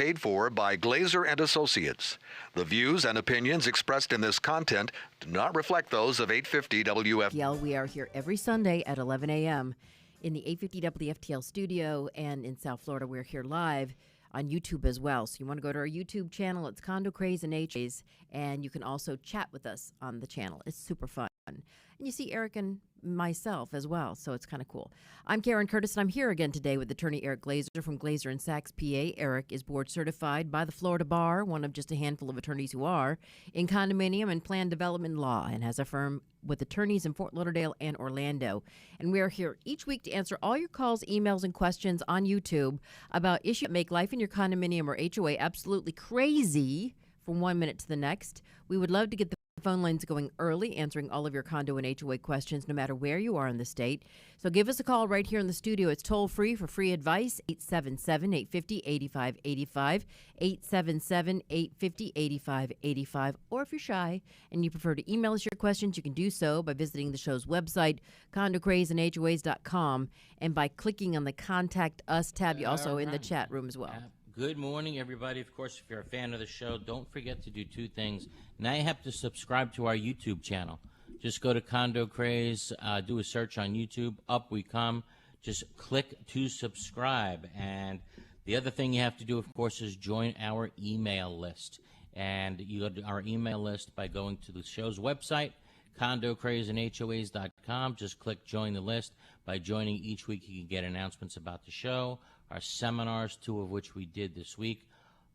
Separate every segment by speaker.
Speaker 1: paid for by Glazer and Associates. The views and opinions expressed in this content do not reflect those of 850 WFTL.
Speaker 2: We are here every Sunday at 11 a.m. in the 850 WFTL studio, and in South Florida, we're here live on YouTube as well. So you want to go to our YouTube channel. It's Condo Craze and HOAs, and you can also chat with us on the channel. It's super fun. And you see Eric and myself as well, so it's kind of cool. I'm Karen Curtis, and I'm here again today with attorney Eric Glazer from Glazer & Sachs, PA. Eric is board certified by the Florida Bar, one of just a handful of attorneys who are, in condominium and plan development law, and has a firm with attorneys in Fort Lauderdale and Orlando. And we are here each week to answer all your calls, emails, and questions on YouTube about issues that make life in your condominium or HOA absolutely crazy from 1 minute to the next. We would love to get the phone lines going early, answering all of your condo and HOA questions, no matter where you are in the state. So give us a call right here in the studio. It's toll-free for free advice, 877-850-8585, 877-850-8585. Or if you're shy and you prefer to email us your questions, you can do so by visiting the show's website, condocrazeandhoas.com, and by clicking on the Contact Us tab. You're also in the chat room as well.
Speaker 3: Good morning, everybody. Of course, if you're a fan of the show, don't forget to do two things. Now you have to subscribe to our YouTube channel. Just go to Condo Craze, do a search on YouTube. Up we come. Just click to subscribe. And the other thing you have to do, of course, is join our email list. And you go to our email list by going to the show's website, condocrazeandhoas.com. Just click join the list. By joining each week, you can get announcements about the show, our seminars, 2 of which we did this week,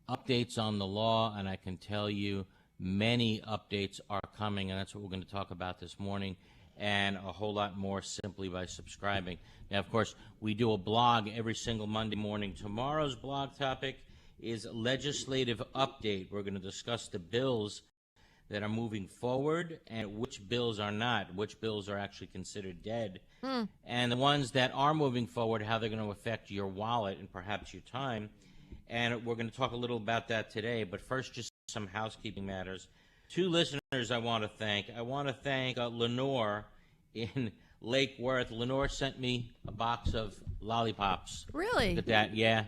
Speaker 3: updates on the law, and I can tell you many updates are coming, and that's what we're going to talk about this morning, and a whole lot more simply by subscribing. Now, of course, we do a blog every single Monday morning. Tomorrow's blog topic is legislative update. We're going to discuss the bills that are moving forward and which bills are not, which bills are actually considered dead, and the ones that are moving forward, how they're going to affect your wallet and perhaps your time. And we're going to talk a little about that today, but first, just some housekeeping matters. 2 listeners I want to thank. I want to thank Lenore in Lake Worth. Lenore sent me a box of lollipops.
Speaker 2: Really?
Speaker 3: Look at that, yeah.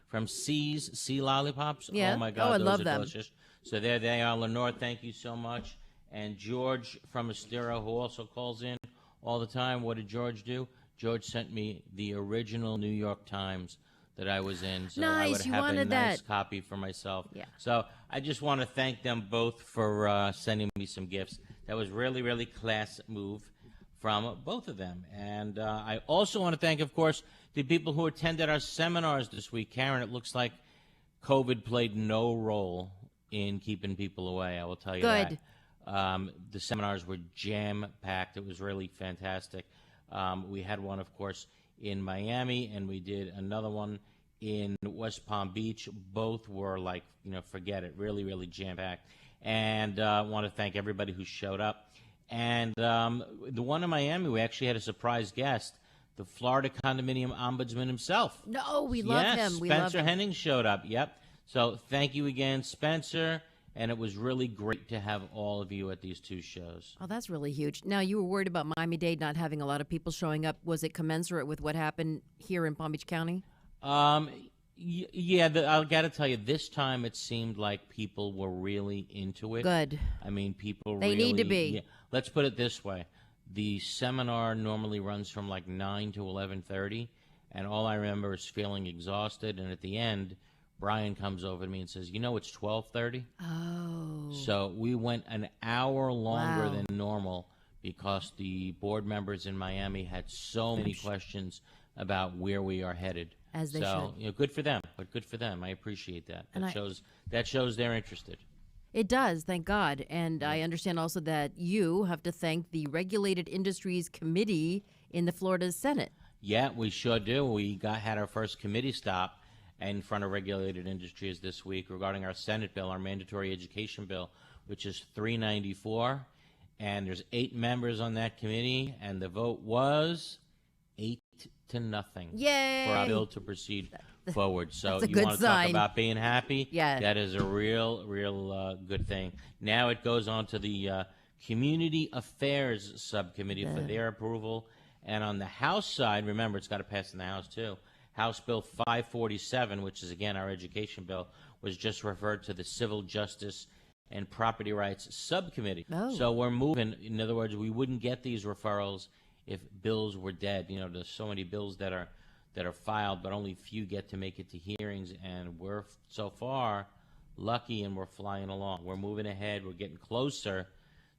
Speaker 3: From C's Sea Lollipops.
Speaker 2: Yeah.
Speaker 3: Oh, my God,
Speaker 2: I
Speaker 3: those
Speaker 2: love
Speaker 3: are
Speaker 2: them.
Speaker 3: delicious. So there they are. Lenore, thank you so much. And George from Estero, who also calls in all the time. What did George do? George sent me the original New York Times that I was in. So I would
Speaker 2: you
Speaker 3: have a
Speaker 2: wanted
Speaker 3: nice
Speaker 2: that.
Speaker 3: copy for myself.
Speaker 2: Yeah.
Speaker 3: So I just want to thank them both for sending me some gifts. That was really, really class move from both of them. And I also want to thank, of course, the people who attended our seminars this week. Karen, it looks like COVID played no role in keeping people away, I will tell you that.
Speaker 2: Good.
Speaker 3: The seminars were jam-packed. It was really fantastic. We had one, of course, in Miami, and we did another one in West Palm Beach. Both were like, forget it, really, really jam-packed. And I want to thank everybody who showed up. And the one in Miami, we actually had a surprise guest, the Florida Condominium Ombudsman himself.
Speaker 2: No, we love him. We love
Speaker 3: Spencer
Speaker 2: him.
Speaker 3: Henning showed up, yep. So thank you again, Spencer, and it was really great to have all of you at these 2 shows.
Speaker 2: Oh, that's really huge. Now, you were worried about Miami-Dade not having a lot of people showing up. Was it commensurate with what happened here in Palm Beach County?
Speaker 3: Yeah, I got to tell you, this time it seemed like people were really into it.
Speaker 2: Good.
Speaker 3: I mean, people
Speaker 2: They
Speaker 3: really...
Speaker 2: need to be.
Speaker 3: Yeah, let's put it this way. The seminar normally runs from like 9 to 11:30, and all I remember is feeling exhausted, and at the end, Brian comes over to me and says, it's 12:30.
Speaker 2: Oh.
Speaker 3: So we went an hour longer
Speaker 2: Wow.
Speaker 3: than normal because the board members in Miami had so many questions about where we are headed.
Speaker 2: As they
Speaker 3: so,
Speaker 2: should.
Speaker 3: good for them. But good for them. I appreciate that.
Speaker 2: And
Speaker 3: That shows they're interested.
Speaker 2: It does, thank God. And I understand also that you have to thank the Regulated Industries Committee in the Florida Senate.
Speaker 3: Yeah, we sure do. We had our first committee stop in front of Regulated Industries this week regarding our Senate bill, our mandatory education bill, which is 394. And there's 8 members on that committee, and the vote was 8-0
Speaker 2: Yay!
Speaker 3: for our bill to proceed forward. So
Speaker 2: That's a
Speaker 3: you
Speaker 2: good
Speaker 3: want to
Speaker 2: sign.
Speaker 3: talk about being happy?
Speaker 2: Yeah.
Speaker 3: That is a real good thing. Now it goes on to the Community Affairs Subcommittee for their approval. And on the House side, remember, it's got to pass in the House too. House Bill 547, which is, again, our education bill, was just referred to the Civil Justice and Property Rights Subcommittee.
Speaker 2: Oh.
Speaker 3: So we're moving. In other words, we wouldn't get these referrals if bills were dead. You know, there's so many bills that are filed, but only few get to make it to hearings, and we're so far lucky, and we're flying along. We're moving ahead. We're getting closer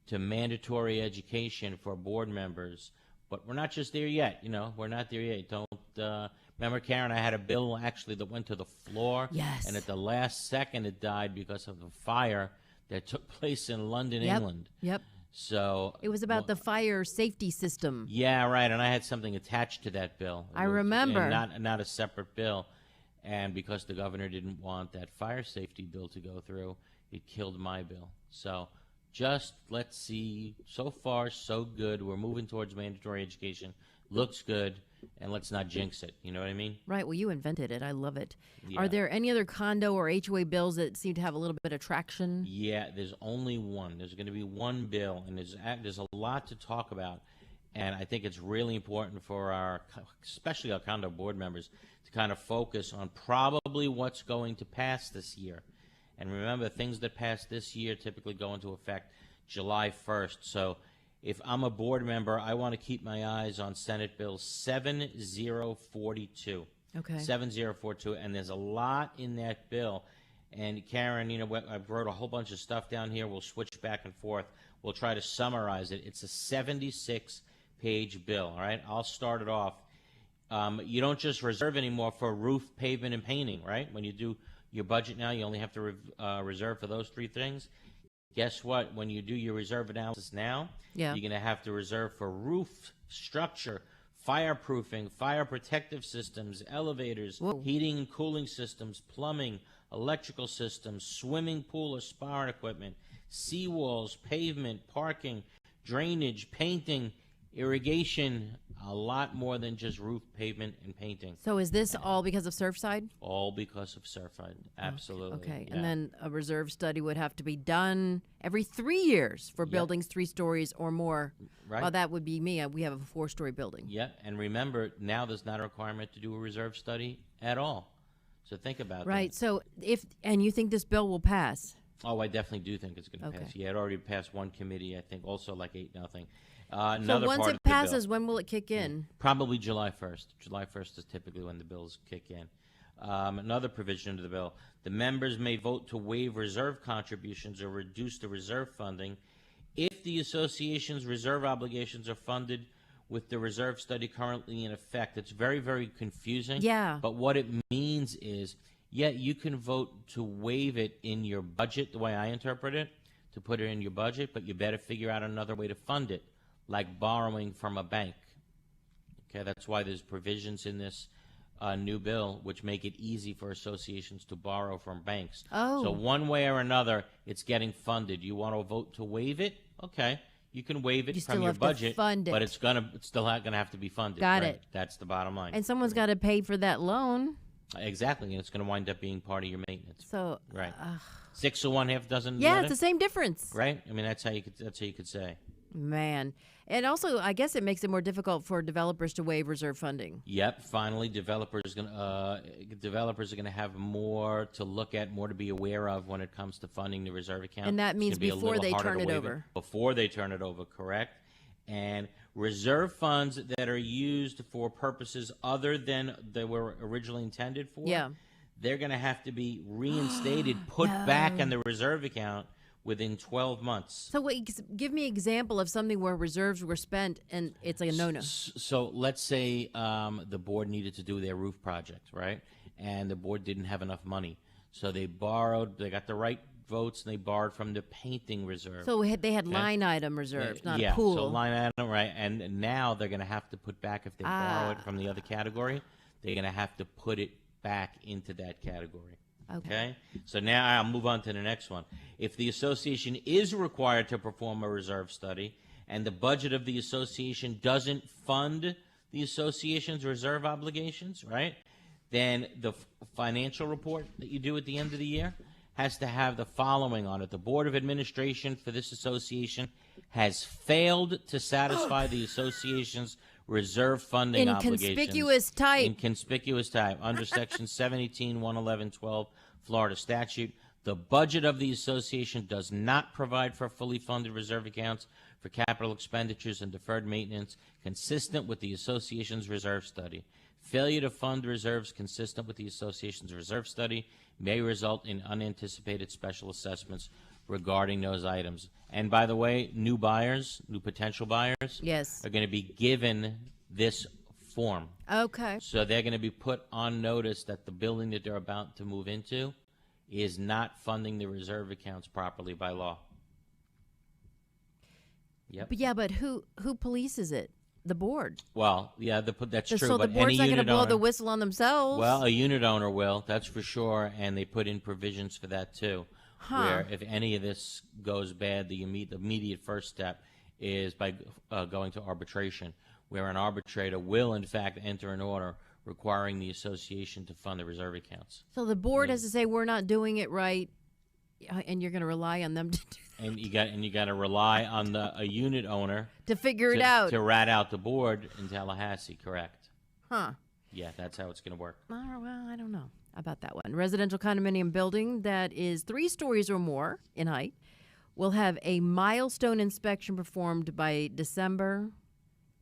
Speaker 3: to mandatory education for board members, but we're not just there yet. You know, we're not there yet. Remember, Karen, I had a bill actually that went to the floor.
Speaker 2: Yes.
Speaker 3: And at the last second, it died because of the fire that took place in London,
Speaker 2: Yep.
Speaker 3: England.
Speaker 2: Yep.
Speaker 3: So
Speaker 2: It was about the fire safety system.
Speaker 3: yeah, right. And I had something attached to that bill.
Speaker 2: I remember.
Speaker 3: And not a separate bill. And because the governor didn't want that fire safety bill to go through, it killed my bill. So just let's see. So far, so good. We're moving towards mandatory education. Looks good. And let's not jinx it. You know what I mean?
Speaker 2: Right. Well, you invented it. I love it.
Speaker 3: Yeah.
Speaker 2: Are there any other condo or HOA bills that seem to have a little bit of traction?
Speaker 3: Yeah, there's only one. There's going to be one bill, and there's a lot to talk about. And I think it's really important for especially our condo board members, to kind of focus on probably what's going to pass this year. And remember, things that pass this year typically go into effect July 1st. So if I'm a board member, I want to keep my eyes on Senate Bill 7042.
Speaker 2: Okay.
Speaker 3: 7042, and there's a lot in that bill. And Karen, you know, I wrote a whole bunch of stuff down here. We'll switch back and forth. We'll try to summarize it. It's a 76-page bill, all right? I'll start it off. You don't just reserve anymore for roof, pavement, and painting, right? When you do your budget now, you only have to reserve for those three things. Guess what? When you do your reserve analysis now,
Speaker 2: Yeah.
Speaker 3: you're going to have to reserve for roof, structure, fireproofing, fire protective systems, elevators,
Speaker 2: Whoa.
Speaker 3: heating and cooling systems, plumbing, electrical systems, swimming pool or spa equipment, seawalls, pavement, parking, drainage, painting, irrigation, a lot more than just roof, pavement, and painting.
Speaker 2: So is this all because of Surfside?
Speaker 3: All because of Surfside. Absolutely.
Speaker 2: Okay.
Speaker 3: Yeah.
Speaker 2: And then a reserve study would have to be done every 3 years for buildings 3 stories or more.
Speaker 3: Right.
Speaker 2: Well, that would be me. We have a 4-story building.
Speaker 3: Yeah, and remember, now there's not a requirement to do a reserve study at all. So think about
Speaker 2: Right.
Speaker 3: that.
Speaker 2: So and you think this bill will pass?
Speaker 3: Oh, I definitely do think it's going to
Speaker 2: Okay.
Speaker 3: pass. Yeah, it already passed one committee, I think, also like 8-0.
Speaker 2: So
Speaker 3: Another
Speaker 2: once
Speaker 3: part
Speaker 2: it
Speaker 3: of the bill-
Speaker 2: passes, when will it kick in?
Speaker 3: Probably July 1st. July 1st is typically when the bills kick in. Another provision of the bill: the members may vote to waive reserve contributions or reduce the reserve funding if the association's reserve obligations are funded with the reserve study currently in effect. It's very, very confusing.
Speaker 2: Yeah.
Speaker 3: But what it means is, yeah, you can vote to waive it in your budget, the way I interpret it, to put it in your budget, but you better figure out another way to fund it, like borrowing from a bank. Okay, that's why there's provisions in this new bill which make it easy for associations to borrow from banks.
Speaker 2: Oh.
Speaker 3: So one way or another, it's getting funded. You want to vote to waive it? Okay, you can waive it
Speaker 2: You
Speaker 3: from
Speaker 2: still
Speaker 3: your
Speaker 2: have to
Speaker 3: budget,
Speaker 2: fund it.
Speaker 3: but it's still gonna have to be funded.
Speaker 2: Got
Speaker 3: right?
Speaker 2: it.
Speaker 3: That's the bottom line.
Speaker 2: And someone's got to pay for that loan.
Speaker 3: Exactly, and it's going to wind up being part of your maintenance.
Speaker 2: So
Speaker 3: Right. 6 of one, half dozen.
Speaker 2: yeah,
Speaker 3: the
Speaker 2: it's
Speaker 3: other.
Speaker 2: the same difference.
Speaker 3: Right. I mean, that's how you could say.
Speaker 2: Man. And also, I guess it makes it more difficult for developers to waive reserve funding.
Speaker 3: Yep. Finally, developers are going to have more to look at, more to be aware of when it comes to funding the reserve account.
Speaker 2: And that
Speaker 3: It's
Speaker 2: means
Speaker 3: gonna be a
Speaker 2: before
Speaker 3: little
Speaker 2: they
Speaker 3: harder
Speaker 2: turn
Speaker 3: to
Speaker 2: it
Speaker 3: waive
Speaker 2: over.
Speaker 3: Before they turn it over, correct. And reserve funds that are used for purposes other than they were originally intended for,
Speaker 2: Yeah.
Speaker 3: they're going to have to be reinstated, put back in the reserve account within 12 months.
Speaker 2: So give me an example of something where reserves were spent and it's like a no-no.
Speaker 3: So let's say the board needed to do their roof project, right? And the board didn't have enough money. So they borrowed, they got the right votes, and they borrowed from the painting reserve.
Speaker 2: So they had line item reserves, not
Speaker 3: yeah,
Speaker 2: a pool.
Speaker 3: so line item, right? And now they're going to have to put back, if they borrow it from the other category, they're going to have to put it back into that category. Okay. So now I'll move on to the next one. If the association is required to perform a reserve study and the budget of the association doesn't fund the association's reserve obligations, right, then the financial report that you do at the end of the year has to have the following on it: the Board of Administration for this association has failed to satisfy the association's reserve funding obligations.
Speaker 2: Inconspicuous type.
Speaker 3: Inconspicuous type. Under Section 718, 111, 12 Florida statute, the budget of the association does not provide for fully funded reserve accounts for capital expenditures and deferred maintenance consistent with the association's reserve study. Failure to fund reserves consistent with the association's reserve study may result in unanticipated special assessments regarding those items. And by the way, new buyers, new potential buyers,
Speaker 2: Yes.
Speaker 3: are going to be given this form.
Speaker 2: Okay.
Speaker 3: So they're going to be put on notice that the building that they're about to move into is not funding the reserve accounts properly by law. Yep.
Speaker 2: But yeah, but who polices it? The board.
Speaker 3: Well, yeah, that's true.
Speaker 2: So the
Speaker 3: but
Speaker 2: board's
Speaker 3: any
Speaker 2: not going to
Speaker 3: unit
Speaker 2: blow
Speaker 3: owner,
Speaker 2: the whistle on themselves.
Speaker 3: well, a unit owner will, that's for sure, and they put in provisions for that too. Where if any of this goes bad, the immediate first step is by going to arbitration, where an arbitrator will, in fact, enter an order requiring the association to fund the reserve accounts.
Speaker 2: So the board has to say we're not doing it right, and you're going to rely on them to do that.
Speaker 3: And you got to rely on a unit owner
Speaker 2: To figure it out.
Speaker 3: to rat out the board in Tallahassee. Correct?
Speaker 2: Huh.
Speaker 3: Yeah, that's how it's going to work.
Speaker 2: Oh, well, I don't know about that one. Residential condominium building that is 3 stories or more in height will have a milestone inspection performed by December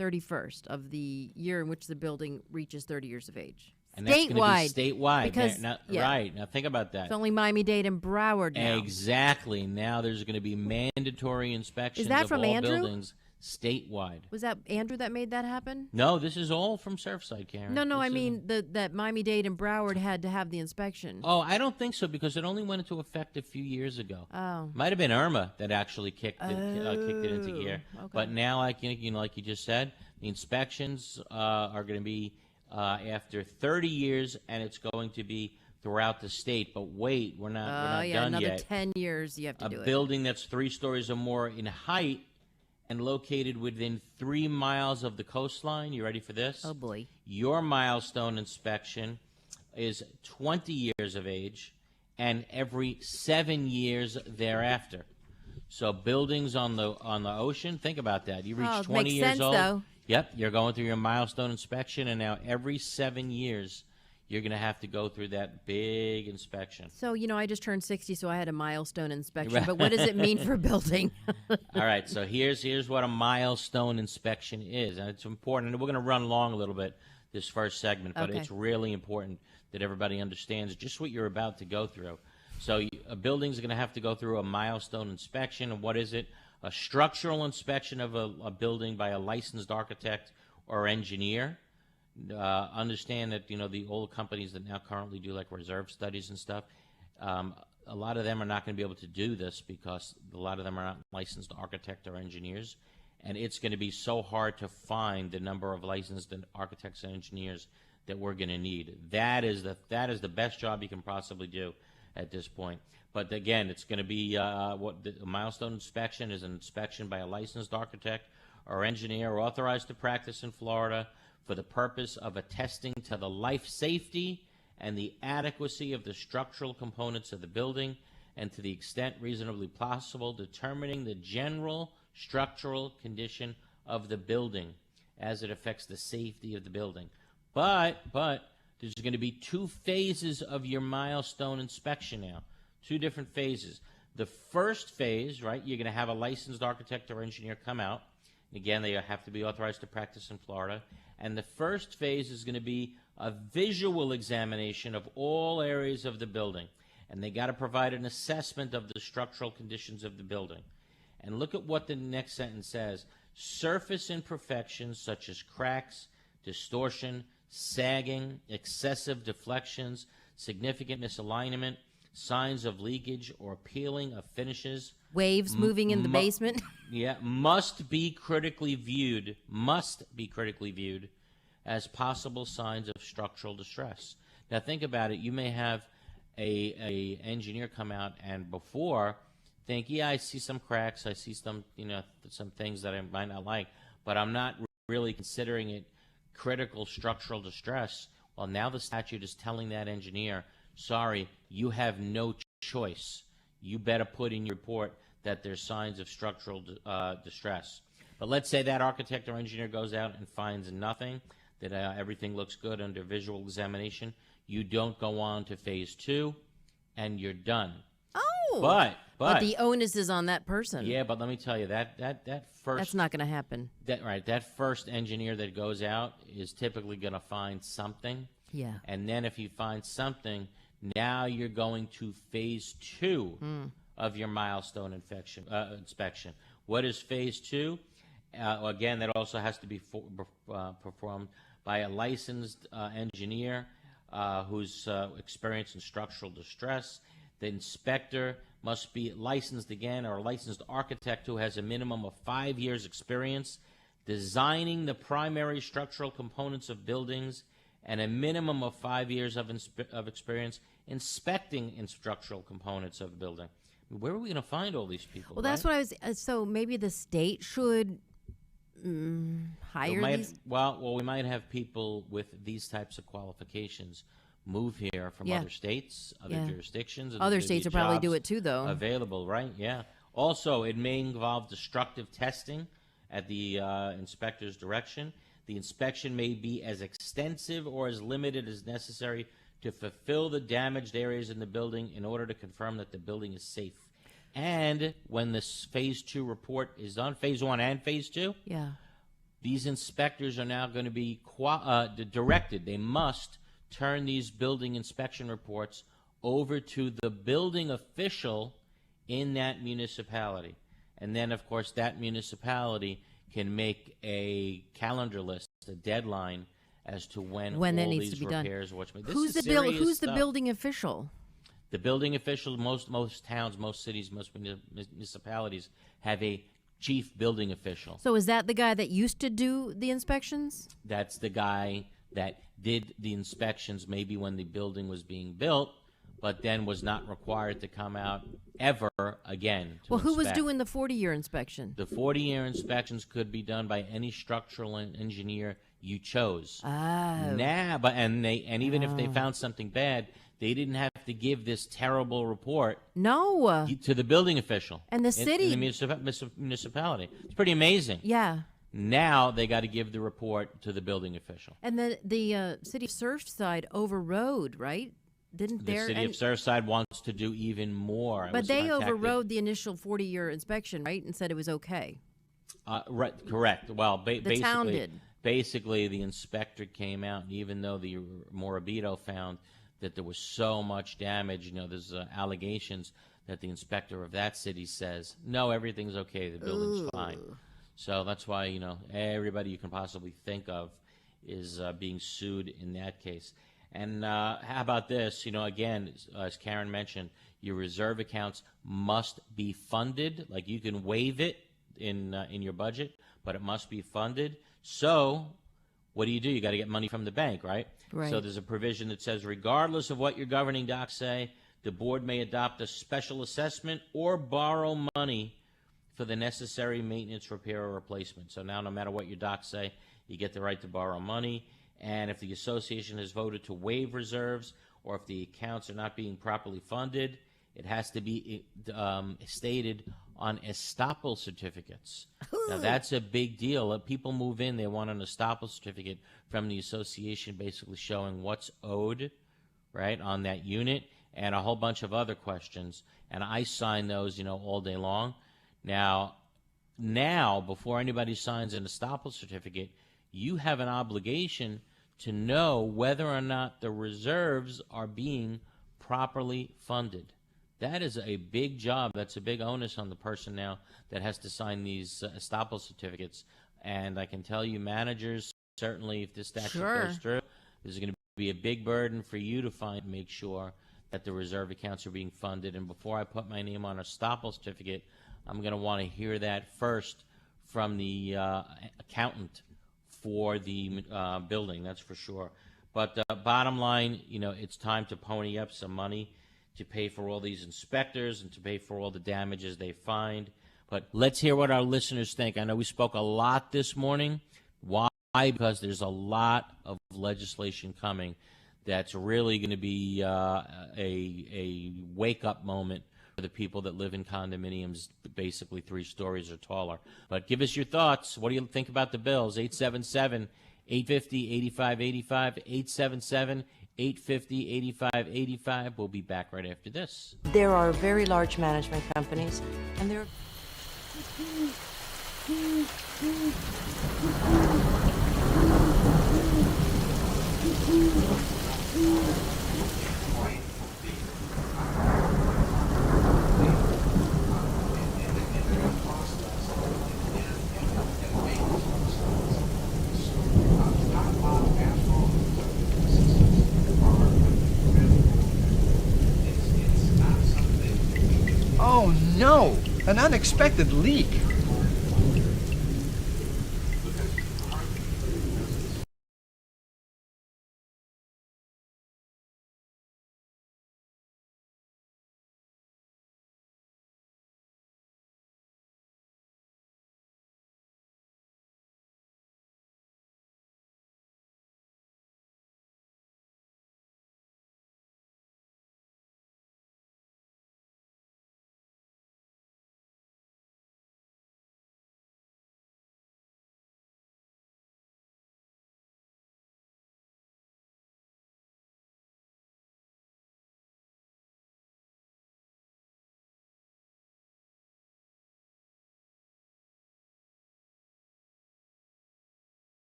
Speaker 2: 31st of the year in which the building reaches 30 years of age.
Speaker 3: And that's going to be statewide.
Speaker 2: Because,
Speaker 3: Right. Now, think about that.
Speaker 2: It's only Miami-Dade and Broward now.
Speaker 3: Exactly. Now there's going to be mandatory inspections
Speaker 2: that
Speaker 3: of
Speaker 2: from
Speaker 3: all
Speaker 2: Andrew?
Speaker 3: buildings statewide.
Speaker 2: Was that Andrew that made that happen?
Speaker 3: No, this is all from Surfside, Karen.
Speaker 2: No,
Speaker 3: This
Speaker 2: I
Speaker 3: is-
Speaker 2: mean that Miami-Dade and Broward had to have the inspection.
Speaker 3: Oh, I don't think so because it only went into effect a few years ago.
Speaker 2: Oh.
Speaker 3: Might have been Irma that actually kicked it into gear.
Speaker 2: Okay.
Speaker 3: But now, like like you just said, the inspections are going to be after 30 years, and it's going to be throughout the state. But wait, we're not done
Speaker 2: another
Speaker 3: yet.
Speaker 2: 10 years you have to do
Speaker 3: A
Speaker 2: it.
Speaker 3: building that's 3 stories or more in height and located within 3 miles of the coastline. You ready for this?
Speaker 2: Oh, boy.
Speaker 3: Your milestone inspection is 20 years of age and every 7 years thereafter. So buildings on the ocean, think about that. You reach
Speaker 2: Oh, it
Speaker 3: 20
Speaker 2: makes
Speaker 3: years
Speaker 2: sense,
Speaker 3: old.
Speaker 2: though.
Speaker 3: Yep, you're going through your milestone inspection, and now every 7 years you're going to have to go through that big inspection.
Speaker 2: So, I just turned 60, so I had a milestone inspection. But what does it mean for building?
Speaker 3: All right, so here's what a milestone inspection is, and it's important. And we're going to run long a little bit this first segment, but
Speaker 2: Okay.
Speaker 3: it's really important that everybody understands just what you're about to go through. So a building's going to have to go through a milestone inspection, and what is it? A structural inspection of a building by a licensed architect or engineer. Understand that the old companies that now currently do like reserve studies and stuff, a lot of them are not going to be able to do this because a lot of them are not licensed architect or engineers, and it's going to be so hard to find the number of licensed architects and engineers that we're going to need. That is the best job you can possibly do at this point. But again, it's going to be a milestone inspection is an inspection by a licensed architect or engineer authorized to practice in Florida for the purpose of attesting to the life safety and the adequacy of the structural components of the building, and to the extent reasonably possible, determining the general structural condition of the building as it affects the safety of the building. But there's going to be 2 phases of your milestone inspection now, 2 different phases. The first phase, right, you're going to have a licensed architect or engineer come out. Again, they have to be authorized to practice in Florida. And the first phase is going to be a visual examination of all areas of the building. And they got to provide an assessment of the structural conditions of the building. And look at what the next sentence says. Surface imperfections such as cracks, distortion, sagging, excessive deflections, significant misalignment, signs of leakage or peeling of finishes.
Speaker 2: Waves moving in the basement.
Speaker 3: Yeah, must be critically viewed as possible signs of structural distress. Now think about it. You may have a engineer come out and before think, yeah, I see some cracks, I see some things that I might not like, but I'm not really considering it critical structural distress. Well, now the statute is telling that engineer, sorry, you have no choice. You better put in your report that there's signs of structural distress. But let's say that architect or engineer goes out and finds nothing, that everything looks good under visual examination. You don't go on to phase 2, and you're done.
Speaker 2: Oh,
Speaker 3: but
Speaker 2: the onus is on that person.
Speaker 3: Yeah, but let me tell you, that first...
Speaker 2: That's not going to happen.
Speaker 3: That first engineer that goes out is typically going to find something.
Speaker 2: Yeah.
Speaker 3: And then if he finds something, now you're going to phase 2 of your milestone inspection. What is phase 2? Again, that also has to be performed by a licensed engineer who's experienced in structural distress. The inspector must be licensed again, or a licensed architect who has a minimum of 5 years experience designing the primary structural components of buildings and a minimum of 5 years of experience inspecting structural components of a building. Where are we going to find all these people?
Speaker 2: Well, that's what I was. So maybe the state should hire these.
Speaker 3: Well, we might have people with these types of qualifications move here from other states, other jurisdictions.
Speaker 2: Other states will probably do it too, though.
Speaker 3: Available, right? Yeah. Also, it may involve destructive testing at the inspector's direction. The inspection may be as extensive or as limited as necessary to fulfill the damaged areas in the building in order to confirm that the building is safe. And when this phase 2 report is done, phase 1 and phase 2, these inspectors are now going to be directed. They must turn these building inspection reports over to the building official in that municipality. And then, of course, that municipality can make a calendar list, a deadline, as to when all
Speaker 2: that needs
Speaker 3: these
Speaker 2: to be
Speaker 3: repairs
Speaker 2: done.
Speaker 3: are.
Speaker 2: Who's the building official?
Speaker 3: The building official, most towns, most cities, most municipalities have a chief building official.
Speaker 2: So is that the guy that used to do the inspections?
Speaker 3: That's the guy that did the inspections maybe when the building was being built, but then was not required to come out ever again to
Speaker 2: Well, who was
Speaker 3: inspect.
Speaker 2: doing the 40-year inspection?
Speaker 3: The 40-year inspections could be done by any structural engineer you chose.
Speaker 2: Oh.
Speaker 3: Even if they found something bad, they didn't have to give this terrible report to the building official
Speaker 2: and the city
Speaker 3: in the municipality. It's pretty amazing.
Speaker 2: Yeah.
Speaker 3: Now they got to give the report to the building official.
Speaker 2: And the city of Surfside overrode, right? Didn't
Speaker 3: the city of Surfside wants to do even more?
Speaker 2: But they overrode the initial 40-year inspection, right, and said it was okay.
Speaker 3: Right, correct. Well,
Speaker 2: the town did.
Speaker 3: Basically, the inspector came out, and even though the Morabito found that there was so much damage, there's allegations that the inspector of that city says, no, everything's okay, the building's fine. So that's why, everybody you can possibly think of is being sued in that case. And how about this? Again, as Karen mentioned, your reserve accounts must be funded. Like, you can waive it in your budget, but it must be funded. So what do? You got to get money from the bank, right?
Speaker 2: Right.
Speaker 3: So there's a provision that says, regardless of what your governing docs say, the board may adopt a special assessment or borrow money for the necessary maintenance, repair, or replacement. So now, no matter what your docs say, you get the right to borrow money. And if the association has voted to waive reserves, or if the accounts are not being properly funded, it has to be stated on estoppel certificates. Now, that's a big deal. People move in, they want an estoppel certificate from the association basically showing what's owed, right, on that unit, and a whole bunch of other questions. And I sign those, all day long. Now, before anybody signs an estoppel certificate, you have an obligation to know whether or not the reserves are being properly funded. That is a big job. That's a big onus on the person now that has to sign these estoppel certificates. And I can tell you, managers, certainly if this statute goes through, there's going to be a big burden for you to make sure that the reserve accounts are being funded. And before I put my name on a estoppel certificate, I'm going to want to hear that first from the accountant for the building, that's for sure. But bottom line, it's time to pony up some money to pay for all these inspectors and to pay for all the damages they find. But let's hear what our listeners think. I know we spoke a lot this morning. Why? Because there's a lot of legislation coming that's really going to be a wake-up moment the people that live in condominiums, basically 3 stories or taller. But give us your thoughts. What do you think about the bills? 877-850-8585, 877-850-8585. We'll be back right after this.
Speaker 4: There are very large management companies, and there are...
Speaker 5: Oh no! An unexpected leak!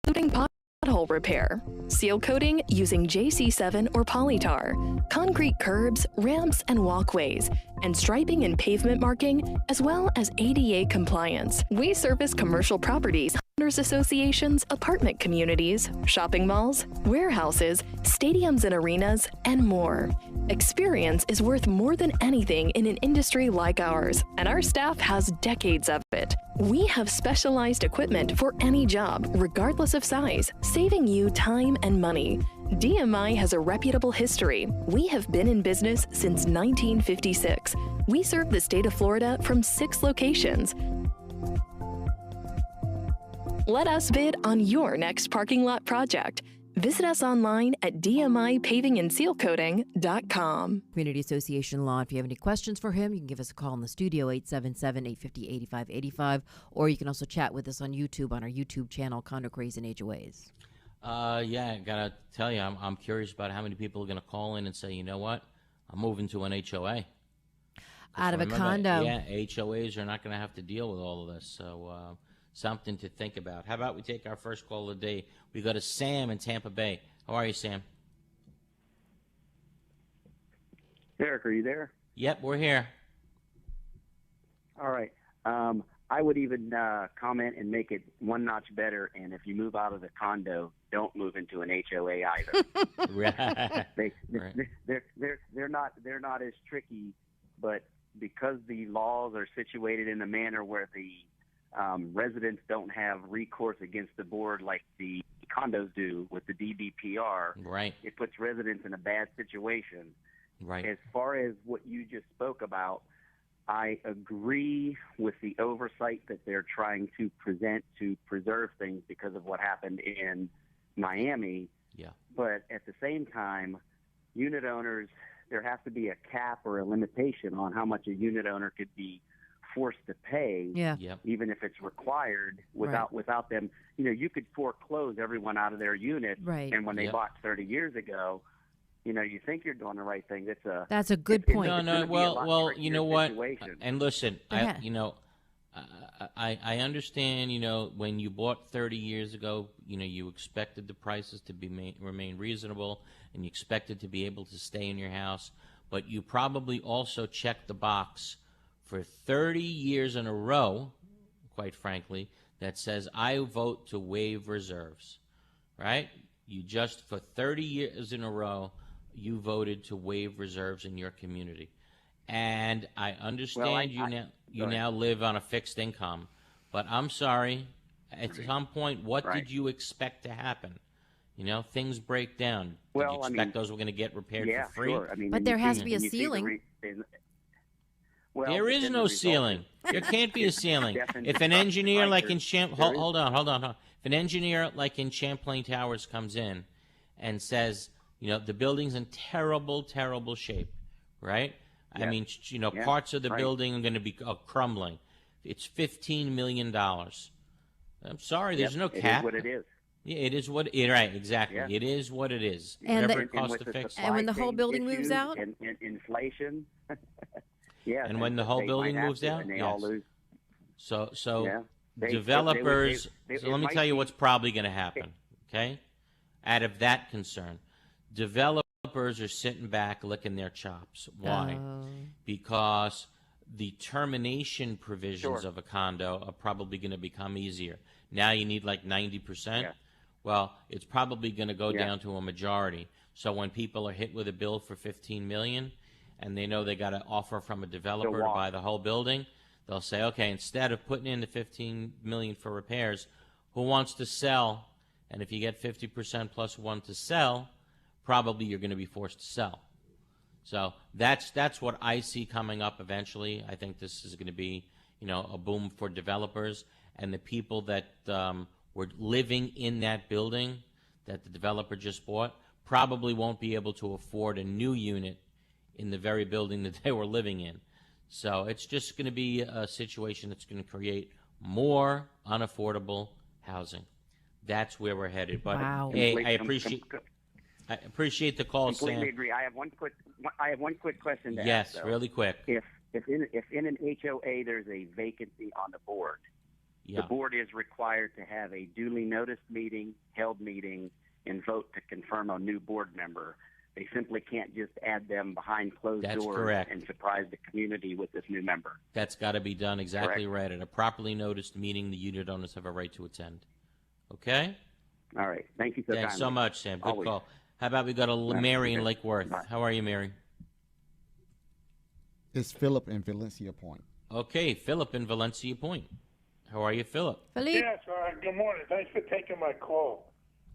Speaker 6: Including pothole repair, seal coating using JC7 or polytar, concrete curbs, ramps, and walkways, and striping and pavement marking, as well as ADA compliance. We service commercial properties, homeowners associations, apartment communities, shopping malls, warehouses, stadiums and arenas, and more. Experience is worth more than anything in an industry like ours, and our staff has decades of it. We have specialized equipment for any job, regardless of size, saving you time and money. DMI has a reputable history. We have been in business since 1956. We serve the state of Florida from 6 locations. Let us bid on your next parking lot project. Visit us online at dmipavingandsealcoating.com.
Speaker 2: Community Association Law. If you have any questions for him, you can give us a call in the studio, 877-850-8585, or you can also chat with us on YouTube on our YouTube channel, Condo Craze and HOAs.
Speaker 3: Yeah, I gotta tell you, I'm curious about how many people are gonna call in and say, you know what, I'm moving to an HOA.
Speaker 2: Out of a condo.
Speaker 3: Yeah, HOAs are not gonna have to deal with all of this, so something to think about. How about we take our first call of the day? We go to Sam in Tampa Bay. How are you, Sam?
Speaker 7: Eric, are you there?
Speaker 3: Yep, we're here.
Speaker 7: All right. I would even comment and make it one notch better. And if you move out of the condo, don't move into an HOA either.
Speaker 3: Right.
Speaker 7: They're not as tricky, but because the laws are situated in a manner where the residents don't have recourse against the board like the condos do with the DBPR,
Speaker 3: right,
Speaker 7: it puts residents in a bad situation.
Speaker 3: Right.
Speaker 7: As far as what you just spoke about, I agree with the oversight that they're trying to present to preserve things because of what happened in Miami.
Speaker 3: Yeah.
Speaker 7: But at the same time, unit owners, there has to be a cap or a limitation on how much a unit owner could be forced to pay,
Speaker 2: Yeah.
Speaker 3: Yep.
Speaker 7: even if it's required, without them. You could foreclose everyone out of their unit,
Speaker 2: Right.
Speaker 7: and when they
Speaker 3: Yep.
Speaker 7: bought 30 years ago, you think you're doing the right thing.
Speaker 2: That's a good
Speaker 7: it's
Speaker 2: point.
Speaker 3: No,
Speaker 7: gonna
Speaker 3: no.
Speaker 7: be a
Speaker 3: Well,
Speaker 7: lot
Speaker 3: well.
Speaker 7: trickier
Speaker 3: You know what?
Speaker 7: situation.
Speaker 3: And listen,
Speaker 2: Yeah.
Speaker 3: I understand. When you bought 30 years ago, you expected the prices to remain reasonable, and you expected to be able to stay in your house. But you probably also checked the box for 30 years in a row, quite frankly, that says I vote to waive reserves. Right? You just for 30 years in a row, you voted to waive reserves in your community. And I understand you now live on a fixed income, but I'm sorry, at some point, what did you expect to happen? Things break down. Did you expect those were going to get repaired for free?
Speaker 7: Sure.
Speaker 2: But there has to be a ceiling.
Speaker 3: There is no ceiling. There can't be a ceiling. If an engineer like in hold on. If an engineer like in Champlain Towers comes in and says, the building's in terrible, terrible shape, right? I mean, parts of the building are going to be crumbling. It's $15 million. I'm sorry, there's no cap.
Speaker 7: It is what it is.
Speaker 3: Yeah, it is what it right, exactly. Yeah. It is what it is.
Speaker 2: And
Speaker 3: Whatever it costs to fix.
Speaker 2: And when the whole building moves out,
Speaker 7: and inflation. Yeah.
Speaker 3: And when the whole building moves out,
Speaker 7: and they all lose.
Speaker 3: So
Speaker 7: They-
Speaker 3: developers.
Speaker 7: they-
Speaker 3: So let me tell you what's probably going to happen. Okay, out of that concern, developers are sitting back licking their chops. Why? Because the termination provisions of a condo are probably going to become easier. Now you need like 90%.
Speaker 7: Yeah.
Speaker 3: Well, it's probably going to go down to a majority. So when people are hit with a bill for $15 million, and they know they got an offer from a developer to buy the whole building, they'll say, okay, instead of putting in the $15 million for repairs, who wants to sell? And if you get 50% plus one to sell, probably you're going to be forced to sell. So that's what I see coming up eventually. I think this is going to be, a boom for developers, and the people that were living in that building that the developer just bought probably won't be able to afford a new unit in the very building that they were living in. So it's just going to be a situation that's going to create more unaffordable housing. That's where we're headed. But hey, I appreciate the call, Sam.
Speaker 7: Completely agree. I have one quick question to ask.
Speaker 3: Yes,
Speaker 7: though.
Speaker 3: really quick.
Speaker 7: If in an HOA there's a vacancy on the board,
Speaker 3: Yeah.
Speaker 7: the board is required to have a duly noticed held meeting, and vote to confirm a new board member. They simply can't just add them behind closed
Speaker 3: That's
Speaker 7: doors
Speaker 3: correct.
Speaker 7: and surprise the community with this new member.
Speaker 3: That's got to be done exactly
Speaker 7: Correct.
Speaker 3: right. At a properly noticed meeting, the unit owners have a right to attend. Okay?
Speaker 7: All right. Thank you so
Speaker 3: Thanks so
Speaker 7: kindly.
Speaker 3: much, Sam. Good
Speaker 7: Always.
Speaker 3: call. How about we go to Mary in Lake Worth?
Speaker 7: Bye.
Speaker 3: How are you, Mary?
Speaker 8: It's Philip in Valencia Point.
Speaker 3: Okay, Philip in Valencia Point. How are you, Philip?
Speaker 2: Philippe,
Speaker 9: Yes, good morning. Thanks for taking my call.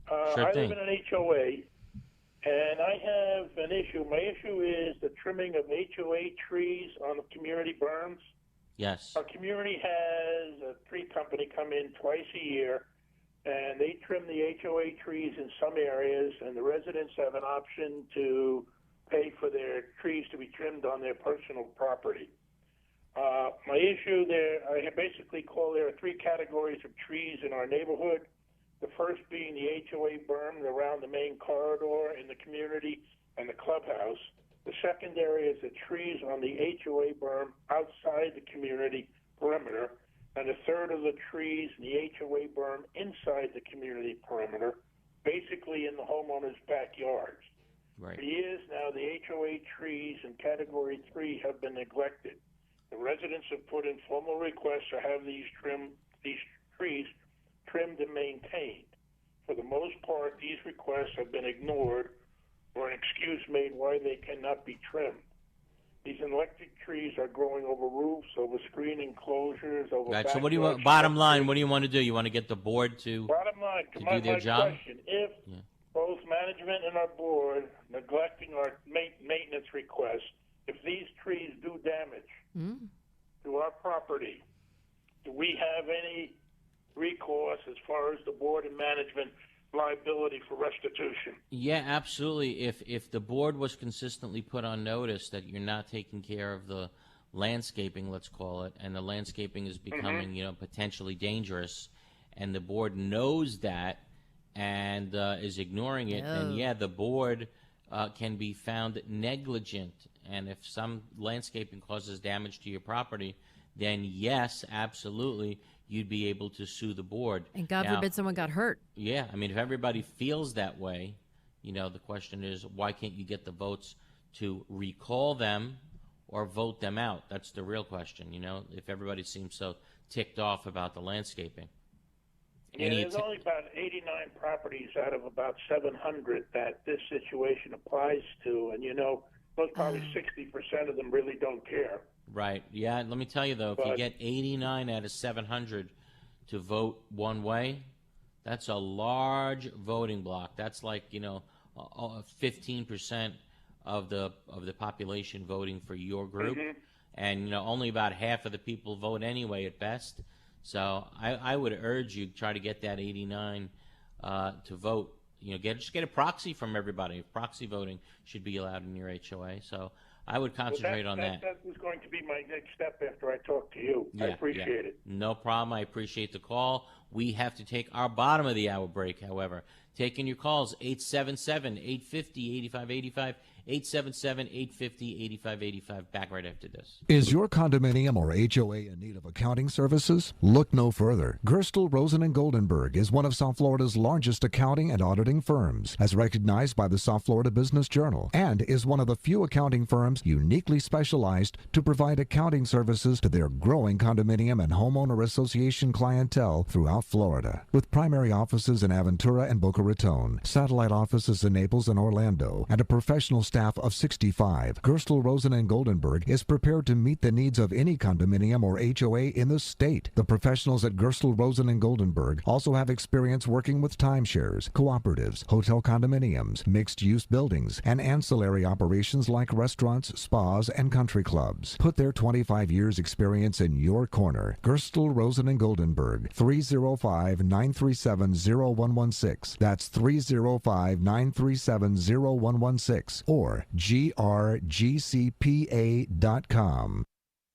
Speaker 3: Sure
Speaker 9: I
Speaker 3: thing.
Speaker 9: live in an HOA, and I have an issue. My issue is the trimming of HOA trees on the community berms.
Speaker 3: Yes.
Speaker 9: Our community has a tree company come in twice a year, and they trim the HOA trees in some areas, and the residents have an option to pay for their trees to be trimmed on their personal property. My issue there, I basically call there are three categories of trees in our neighborhood. The first being the HOA berm around the main corridor in the community and the clubhouse. The second area is the trees on the HOA berm outside the community perimeter. And the third are the trees in the HOA berm inside the community perimeter, basically in the homeowners' backyards.
Speaker 3: Right.
Speaker 9: For years now, the HOA trees in Category 3 have been neglected. The residents have put in formal requests to have these trees trimmed and maintained. For the most part, these requests have been ignored or an excuse made why they cannot be trimmed. These electric trees are growing over roofs, over screen enclosures, over
Speaker 3: Right. So what do you
Speaker 9: backyard
Speaker 3: want? Bottom line,
Speaker 9: structures.
Speaker 3: what do you want to do? You want to get the board to?
Speaker 9: Bottom line,
Speaker 3: to
Speaker 9: my
Speaker 3: do their job?
Speaker 9: question, if
Speaker 3: Yeah.
Speaker 9: both management and our board neglecting our maintenance requests, if these trees do damage to our property, do we have any recourse as far as the board and management liability for restitution?
Speaker 3: Yeah, absolutely. If the board was consistently put on notice that you're not taking care of the landscaping, let's call it, and the landscaping is becoming, potentially dangerous, and the board knows that and is ignoring it, then the board can be found negligent. And if some landscaping causes damage to your property, then yes, absolutely, you'd be able to sue the board.
Speaker 2: And God forbid someone got hurt.
Speaker 3: Yeah, I mean, if everybody feels that way, the question is, why can't you get the votes to recall them or vote them out? That's the real question, if everybody seems so ticked off about the landscaping.
Speaker 9: Yeah, there's only about 89 properties out of about 700 that this situation applies to, and most probably 60% of them really don't care.
Speaker 3: Right. Yeah. Let me tell you though, if you get 89 out of 700 to vote one way, that's a large voting block. That's like 15% of the population voting for your group, and only about half of the people vote anyway at best. So I would urge you try to get that 89 to vote. Just get a proxy from everybody. Proxy voting should be allowed in your HOA. So I would concentrate on that.
Speaker 9: That was going to be my next step after I talk to you. I appreciate it.
Speaker 3: No problem. I appreciate the call. We have to take our bottom of the hour break, however. Taking your calls, 877-850-8585, 877-850-8585. Back right after this.
Speaker 1: Is your condominium or HOA in need of accounting services? Look no further. Gerstel, Rosen & Goldenberg is one of South Florida's largest accounting and auditing firms, as recognized by the South Florida Business Journal, and is one of the few accounting firms uniquely specialized to provide accounting services to their growing condominium and homeowner association clientele throughout Florida. With primary offices in Aventura and Boca Raton, satellite offices in Naples and Orlando, and a professional staff of 65, Gerstel, Rosen & Goldenberg is prepared to meet the needs of any condominium or HOA in the state. The professionals at Gerstel, Rosen & Goldenberg also have experience working with timeshares, cooperatives, hotel condominiums, mixed-use buildings, and ancillary operations like restaurants, spas, and country clubs. Put their 25 years experience in your corner. Gerstel, Rosen & Goldenberg, 305-937-0116. That's 305-937-0116 or grgcpa.com.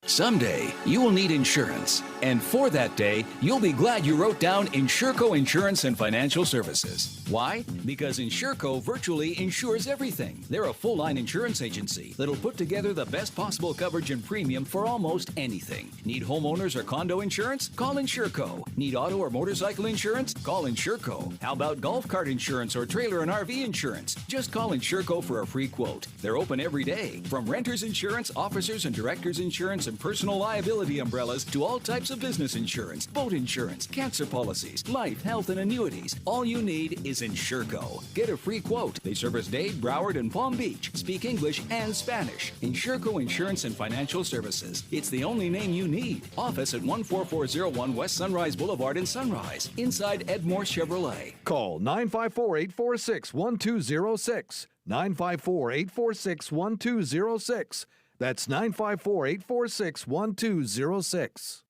Speaker 10: Someday, you will need insurance. And for that day, you'll be glad you wrote down Insurco Insurance and Financial Services. Why? Because Insurco virtually insures everything. They're a full-line insurance agency that'll put together the best possible coverage and premium for almost anything. Need homeowners or condo insurance? Call Insurco. Need auto or motorcycle insurance? Call Insurco. How about golf cart insurance or trailer and RV insurance? Just call Insurco for a free quote. They're open every day. From renters insurance, officers and directors insurance, and personal liability umbrellas to all types of business insurance, boat insurance, cancer policies, life, health, and annuities. All you need is Insurco. Get a free quote. They service Dade, Broward, and Palm Beach. Speak English and Spanish. Insurco Insurance and Financial Services. It's the only name you need. Office at 14401 West Sunrise Boulevard in Sunrise, inside Edmore Chevrolet.
Speaker 1: Call 954-846-1206. 954-846-1206. That's 954-846-1206.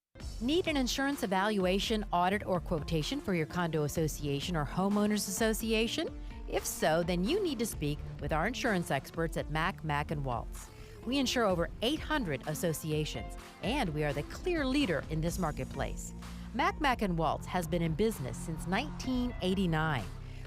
Speaker 2: Need an insurance evaluation, audit, or quotation for your condo association or homeowners association? If so, then you need to speak with our insurance experts at Mack Waltz. We insure over 800 associations, and we are the clear leader in this marketplace. Mack Waltz has been in business since 1989.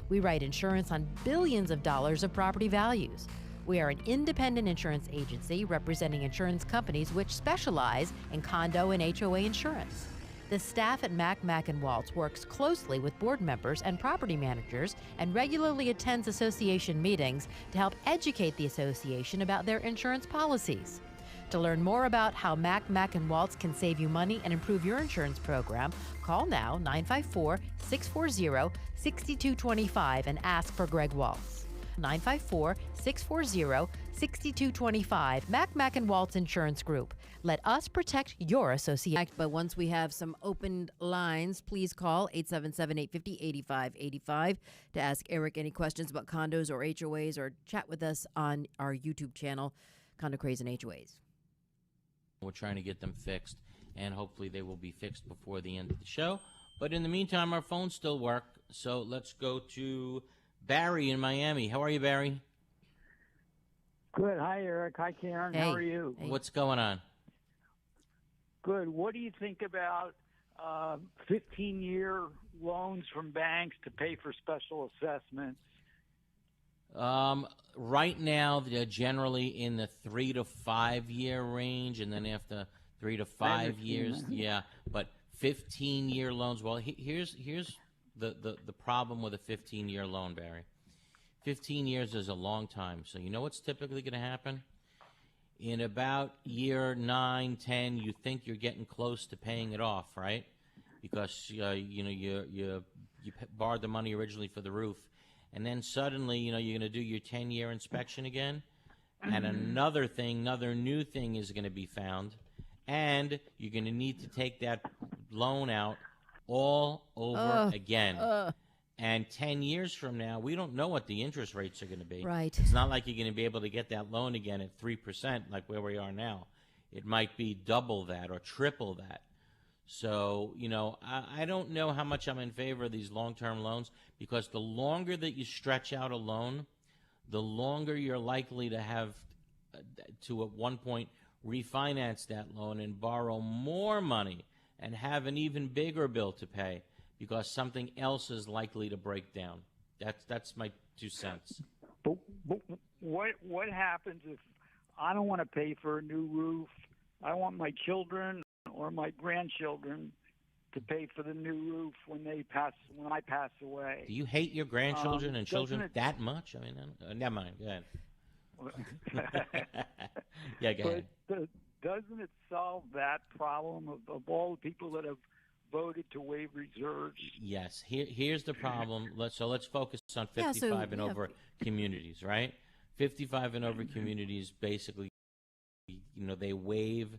Speaker 2: We write insurance on billions of dollars of property values. We are an independent insurance agency representing insurance companies which specialize in condo and HOA insurance. The staff at Mack Waltz works closely with board members and property managers and regularly attends association meetings to help educate the association about their insurance policies. To learn more about how Mack Waltz can save you money and improve your insurance program, call now 954-640-6225 and ask for Greg Waltz. 954-640-6225. Mack Waltz Insurance Group. Let us protect your association. But once we have some opened lines, please call 877-850-8585 to ask Eric any questions about condos or HOAs, or chat with us on our YouTube channel, Condo Craze and HOAs.
Speaker 3: We're trying to get them fixed, and hopefully they will be fixed before the end of the show. But in the meantime, our phones still work, so let's go to Barry in Miami. How are you, Barry?
Speaker 11: Good. Hi, Eric. Hi, Karen.
Speaker 2: Hey.
Speaker 11: How are you?
Speaker 2: Hey.
Speaker 3: What's going on?
Speaker 11: Good. What do you think about 15-year loans from banks to pay for special assessments?
Speaker 3: Right now, they're generally in the 3 to 5 year range, and then after 3 to 5 years, yeah. But 15-year loans. Well, here's the problem with a 15-year loan, Barry. 15 years is a long time. So you know what's typically going to happen? In about year 9, 10, you think you're getting close to paying it off, right? Because you borrowed the money originally for the roof, and then suddenly you're going to do your 10-year inspection again, and another new thing is going to be found, and you're going to need to take that loan out all over again. And 10 years from now, we don't know what the interest rates are going to be.
Speaker 2: Right.
Speaker 3: It's not like you're going to be able to get that loan again at 3% like where we are now. It might be double that or triple that. So, I don't know how much I'm in favor of these long-term loans, because the longer that you stretch out a loan, the longer you're likely to have to at one point refinance that loan and borrow more money and have an even bigger bill to pay, because something else is likely to break down. That's my 2 cents.
Speaker 11: But what happens if I don't want to pay for a new roof? I want my children or my grandchildren to pay for the new roof when I pass away.
Speaker 3: Do you hate your grandchildren and children that much? I mean, never mind. Go ahead. Yeah, go ahead.
Speaker 11: But doesn't it solve that problem of all the people that have voted to waive reserves?
Speaker 3: Yes. Here's the problem. Let's focus on 55 and over communities, right? 55 and over communities, basically, they waive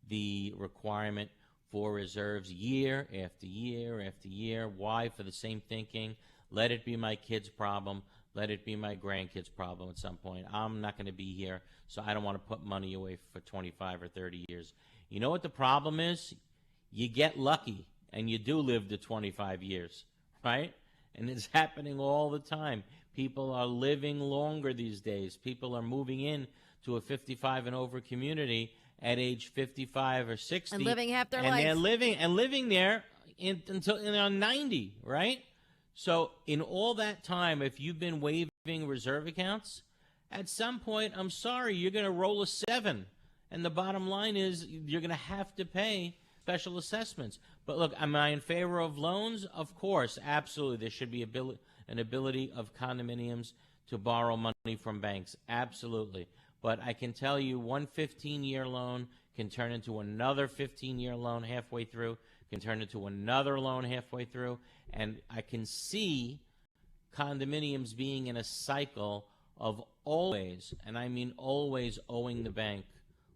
Speaker 3: the requirement for reserves year after year after year. Why? For the same thinking. Let it be my kid's problem. Let it be my grandkid's problem at some point. I'm not going to be here, so I don't want to put money away for 25 or 30 years. You know what the problem is? You get lucky, and you do live to 25 years, right? And it's happening all the time. People are living longer these days. People are moving in to a 55 and over community at age 55 or 60.
Speaker 2: And living half their life.
Speaker 3: And they're living there until they're 90, right? So in all that time, if you've been waiving reserve accounts, at some point, I'm sorry, you're going to roll a 7. And the bottom line is you're going to have to pay special assessments. But look, am I in favor of loans? Of course, absolutely. There should be an ability of condominiums to borrow money from banks. Absolutely. But I can tell you one 15-year loan can turn into another 15-year loan halfway through, can turn into another loan halfway through. And I can see condominiums being in a cycle of always, and I mean always, owing the bank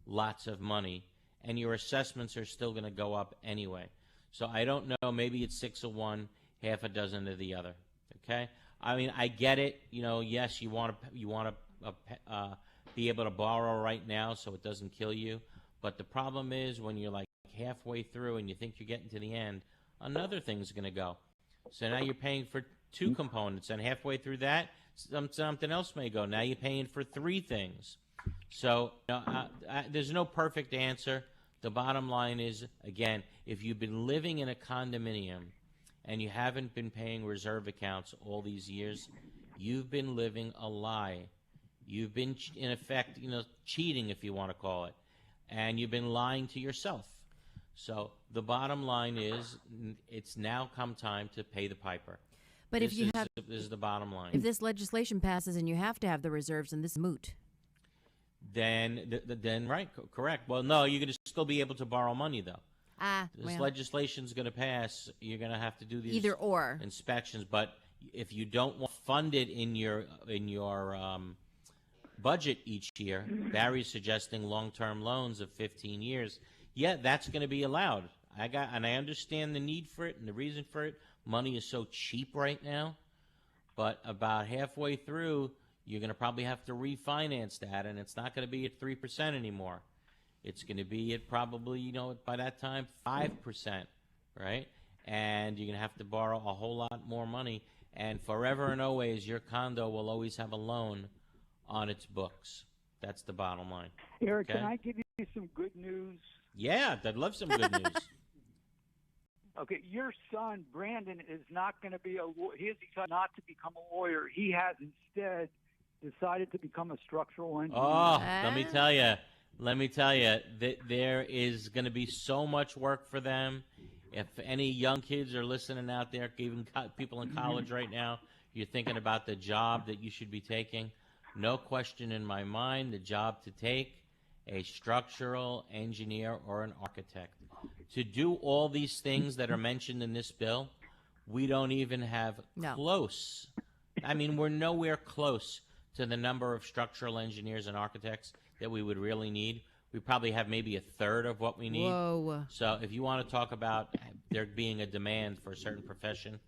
Speaker 3: lots of money. And your assessments are still going to go up anyway. So I don't know. Maybe it's 6 of one, half a dozen of the other. Okay. I mean, I get it. Yes, you want to be able to borrow right now so it doesn't kill you. But the problem is when you're like halfway through and you think you're getting to the end, another thing's going to go. So now you're paying for 2 components, and halfway through that, something else may go. Now you're paying for 3 things. So there's no perfect answer. The bottom line is, again, if you've been living in a condominium and you haven't been paying reserve accounts all these years, you've been living a lie. You've been, in effect, cheating, if you want to call it, and you've been lying to yourself. So the bottom line is it's now come time to pay the piper.
Speaker 2: But
Speaker 3: this is the bottom line.
Speaker 2: If this legislation passes and you have to have the reserves, and this is moot.
Speaker 3: Then right, correct. Well, no, you're going to still be able to borrow money, though. This legislation's going to pass. You're going to have to do these
Speaker 2: either or
Speaker 3: inspections. But if you don't want to fund it in your budget each year, Barry's suggesting long-term loans of 15 years. Yeah, that's going to be allowed. I understand the need for it and the reason for it. Money is so cheap right now. But about halfway through, you're going to probably have to refinance that, and it's not going to be at 3% anymore. It's going to be at probably, by that time, 5%, right? And you're going to have to borrow a whole lot more money. And forever and always, your condo will always have a loan on its books. That's the bottom line.
Speaker 11: Eric,
Speaker 3: okay?
Speaker 11: Can I give you some good news?
Speaker 3: Yeah, I'd love some good news.
Speaker 11: Okay, your son Brandon is not going to be he has decided not to become a lawyer. He has instead decided to become a structural engineer.
Speaker 3: Oh, let me tell you, that there is going to be so much work for them. If any young kids are listening out there, even people in college right now, you're thinking about the job that you should be taking, no question in my mind, the job to take, a structural engineer or an architect. To do all these things that are mentioned in this bill, we don't even have close. I mean, we're nowhere close to the number of structural engineers and architects that we would really need. We probably have maybe a third of what we need.
Speaker 2: Whoa.
Speaker 3: So if you want to talk about there being a demand for a certain profession,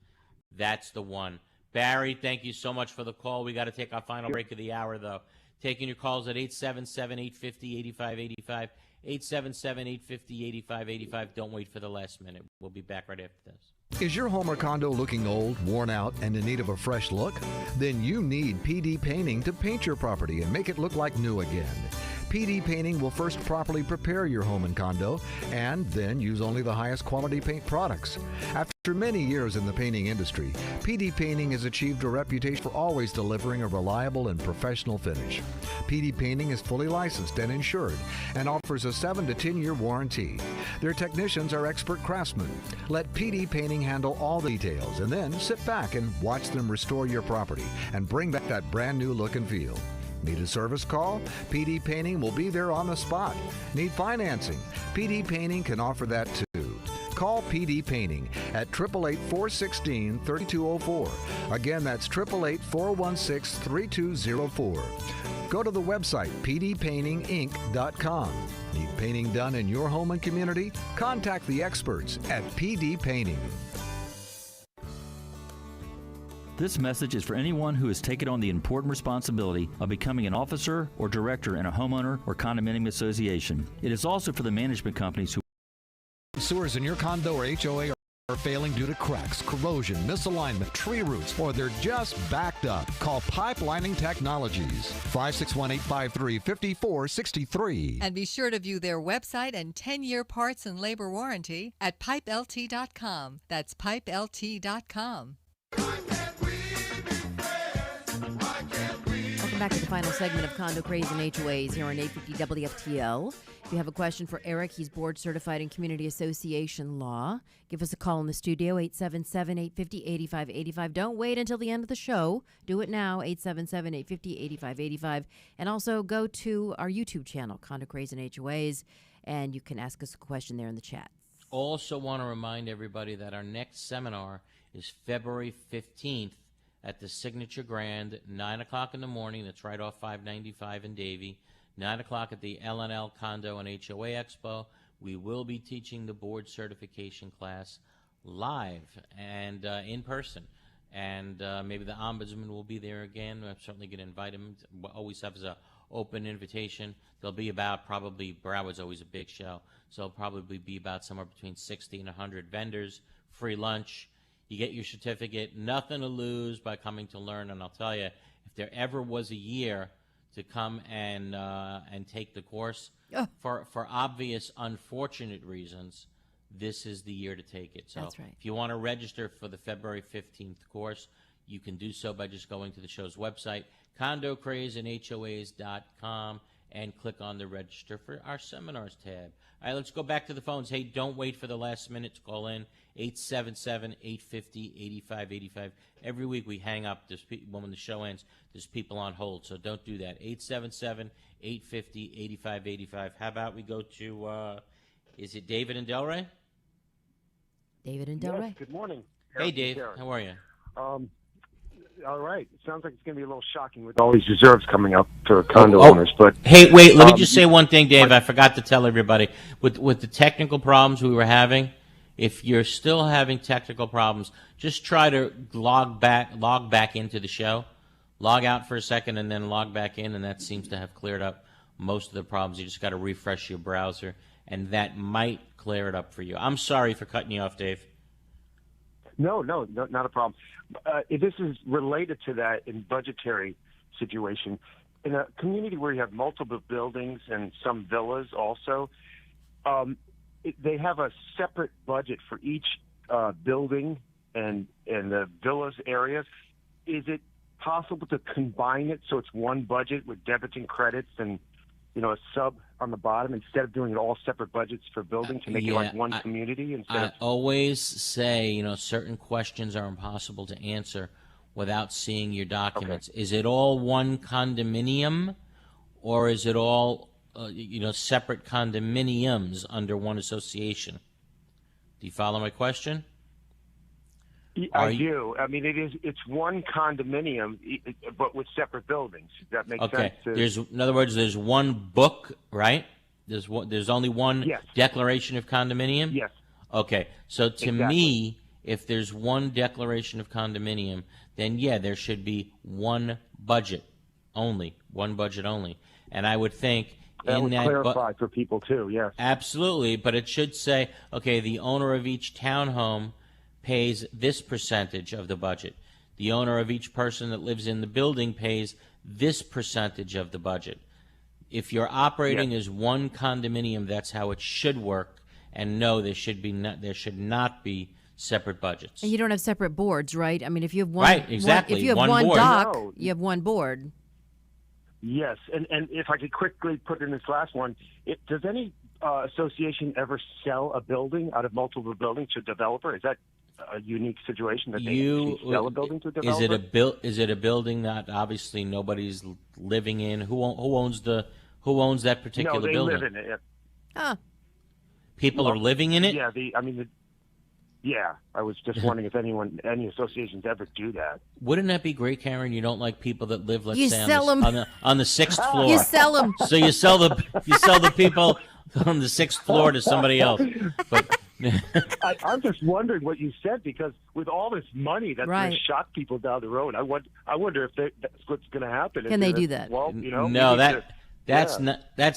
Speaker 3: that's the one. Barry, thank you so much for the call. We got to take our final break of the hour, though. Taking your calls at 877-850-8585, 877-850-8585. Don't wait for the last minute. We'll be back right after this.
Speaker 1: Is your home or condo looking old, worn out, and in need of a fresh look? Then you need PD Painting to paint your property and make it look like new again. PD Painting will first properly prepare your home and condo and then use only the highest quality paint products. After many years in the painting industry, PD Painting has achieved a reputation for always delivering a reliable and professional finish. PD Painting is fully licensed and insured and offers a 7 to 10-year warranty. Their technicians are expert craftsmen. Let PD Painting handle all the details and then sit back and watch them restore your property and bring back that brand new look and feel. Need a service call? PD Painting will be there on the spot. Need financing? PD Painting can offer that too. Call PD Painting at 888-416-3204. Again, that's 888-416-3204. Go to the website pdpaintinginc.com. Need painting done in your home and community? Contact the experts at PD Painting.
Speaker 12: This message is for anyone who has taken on the important responsibility of becoming an officer or director in a homeowner or condominium association. It is also for the management companies who...
Speaker 1: Sewers in your condo or HOA are failing due to cracks, corrosion, misalignment, tree roots, or they're just backed up. Call Pipelining Technologies, 561-853-5463.
Speaker 13: And be sure to view their website and 10-year parts and labor warranty at pipelt.com. That's pipelt.com.
Speaker 2: Welcome back to the final segment of Condo Craze and HOAs here on 850 WFTL. If you have a question for Eric, he's board certified in Community Association Law. Give us a call in the studio, 877-850-8585. Don't wait until the end of the show. Do it now, 877-850-8585. And also go to our YouTube channel, Condo Craze and HOAs, and you can ask us a question there in the chat.
Speaker 3: Also want to remind everybody that our next seminar is February 15th at the Signature Grand, 9 o'clock in the morning. That's right off 595 in Davie. 9 o'clock at the L&L Condo and HOA Expo. We will be teaching the board certification class live and in person. And maybe the Ombudsman will be there again. I'm certainly going to invite him. Always have an open invitation. There'll be about probably, Broward's always a big show, so it'll probably be about somewhere between 60 and 100 vendors, free lunch. You get your certificate, nothing to lose by coming to learn. And I'll tell you, if there ever was a year to come and take the course, for obvious unfortunate reasons, this is the year to take it. So
Speaker 2: that's right.
Speaker 3: If you want to register for the February 15th course, you can do so by just going to the show's website, condocrazeandhoas.com, and click on the register for our seminars tab. All right, let's go back to the phones. Hey, don't wait for the last minute to call in, 877-850-8585. Every week we hang up. When the show ends, there's people on hold, so don't do that. 877-850-8585. How about we go to, is it David in Delray?
Speaker 2: David in Delray.
Speaker 14: Yes, good morning.
Speaker 3: Hey, Dave. How are you?
Speaker 14: All right. It sounds like it's going to be a little shocking with all these reserves coming up for condo owners. But
Speaker 3: hey, wait. Let me just say one thing, Dave. I forgot to tell everybody. With the technical problems we were having, if you're still having technical problems, just try to log back into the show. Log out for a second and then log back in, and that seems to have cleared up most of the problems. You just got to refresh your browser, and that might clear it up for you. I'm sorry for cutting you off, Dave.
Speaker 14: No, not a problem. This is related to that in budgetary situation. In a community where you have multiple buildings and some villas also, they have a separate budget for each building and the villas areas. Is it possible to combine it so it's one budget with debits and credits and a sub on the bottom instead of doing it all separate budgets for building to make it like one community?
Speaker 3: I always say, certain questions are impossible to answer without seeing your documents. Okay. Is it all one condominium, or is it all separate condominiums under one association? Do you follow my question?
Speaker 14: I do. I mean, it's one condominium, but with separate buildings. Does that make sense?
Speaker 3: Okay. In other words, there's one book, right? There's only one declaration of condominium?
Speaker 14: Yes.
Speaker 3: Okay. So to me, if there's one declaration of condominium, then there should be one budget only. And I would think
Speaker 14: that would clarify for people too, yes.
Speaker 3: Absolutely. But it should say, okay, the owner of each townhome pays this percentage of the budget. The owner of each person that lives in the building pays this percentage of the budget. If you're operating as one condominium, that's how it should work. And no, there should not be separate budgets.
Speaker 2: And you don't have separate boards, right? I mean, if you have one,
Speaker 3: right, exactly.
Speaker 2: If you have one dock, you have one board.
Speaker 14: Yes, and if I could quickly put in this last one, does any association ever sell a building out of multiple buildings to a developer? Is that a unique situation that they sell a building to a developer?
Speaker 3: Is it a building that obviously nobody's living in? Who owns that particular building?
Speaker 14: No, they live in it.
Speaker 2: Huh.
Speaker 3: People are living in it?
Speaker 14: Yeah, I was just wondering if any associations ever do that.
Speaker 3: Wouldn't that be great, Karen? You don't like people that live, let's say, on the 6th floor.
Speaker 2: You sell them.
Speaker 3: So you sell the people on the 6th floor to somebody else. But
Speaker 14: I'm just wondering what you said, because with all this money that's going to shock people down the road, I wonder if that's what's going to happen.
Speaker 2: Can they do that?
Speaker 14: Well,
Speaker 3: no, that's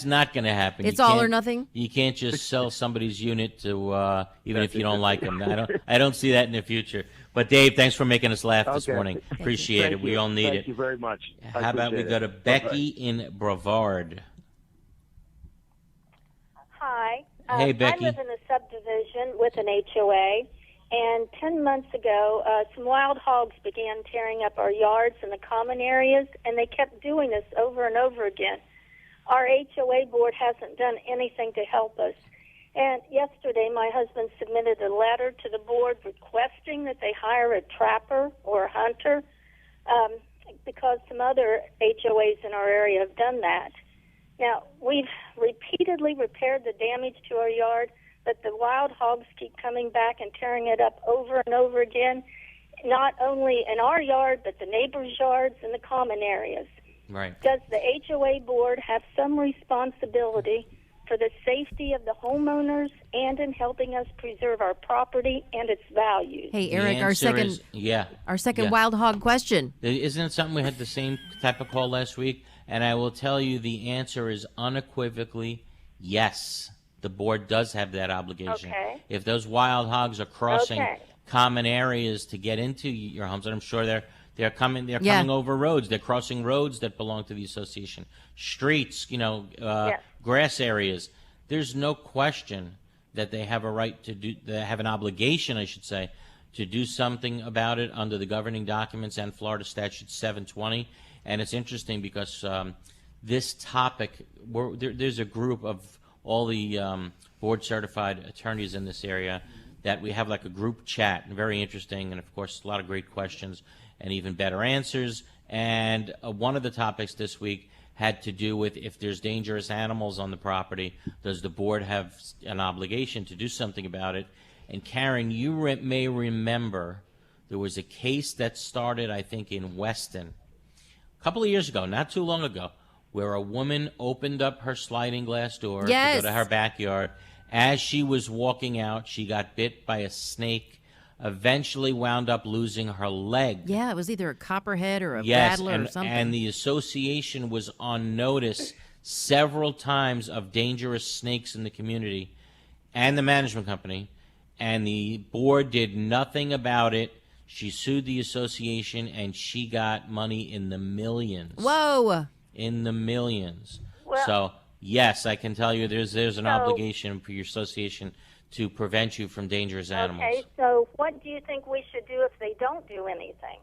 Speaker 3: not going to happen.
Speaker 2: It's all or nothing.
Speaker 3: You can't just sell somebody's unit to even if you don't like them. I don't see that in the future. But Dave, thanks for making us laugh this morning. Appreciate it. We all need it.
Speaker 14: Thank you very much.
Speaker 3: How about we go to Becky in Brevard?
Speaker 15: Hi.
Speaker 3: Hey, Becky.
Speaker 15: I live in a subdivision with an HOA, and 10 months ago, some wild hogs began tearing up our yards and the common areas, and they kept doing this over and over again. Our HOA board hasn't done anything to help us. And yesterday, my husband submitted a letter to the board requesting that they hire a trapper or a hunter, because some other HOAs in our area have done that. Now, we've repeatedly repaired the damage to our yard, but the wild hogs keep coming back and tearing it up over and over again, not only in our yard, but the neighbors' yards and the common areas.
Speaker 3: Right.
Speaker 15: Does the HOA board have some responsibility for the safety of the homeowners and in helping us preserve our property and its values?
Speaker 2: Hey, Eric, our second wild hog question.
Speaker 3: Isn't it something we had the same type of call last week? And I will tell you the answer is unequivocally yes. The board does have that obligation.
Speaker 15: Okay.
Speaker 3: If those wild hogs are crossing common areas to get into your homes, and I'm sure they're coming over roads. They're crossing roads that belong to the association, streets, grass areas. There's no question that they have a right to do. They have an obligation, I should say, to do something about it under the governing documents and Florida Statute 720. And it's interesting because this topic, there's a group of all the board-certified attorneys in this area that we have like a group chat, and very interesting, and of course a lot of great questions and even better answers. And one of the topics this week had to do with if there's dangerous animals on the property, does the board have an obligation to do something about it? And Karen, you may remember there was a case that started, I think, in Weston a couple of years ago, not too long ago, where a woman opened up her sliding glass door to go to her backyard. As she was walking out, she got bit by a snake, eventually wound up losing her leg.
Speaker 2: Yeah, it was either a copperhead or a rattler or something.
Speaker 3: And the association was on notice several times of dangerous snakes in the community and the management company, and the board did nothing about it. She sued the association, and she got money in the millions.
Speaker 2: Whoa!
Speaker 3: In the millions.
Speaker 15: Well,
Speaker 3: so yes, I can tell you there's an obligation for your association to prevent you from dangerous animals.
Speaker 15: Okay, so what do you think we should do if they don't do anything?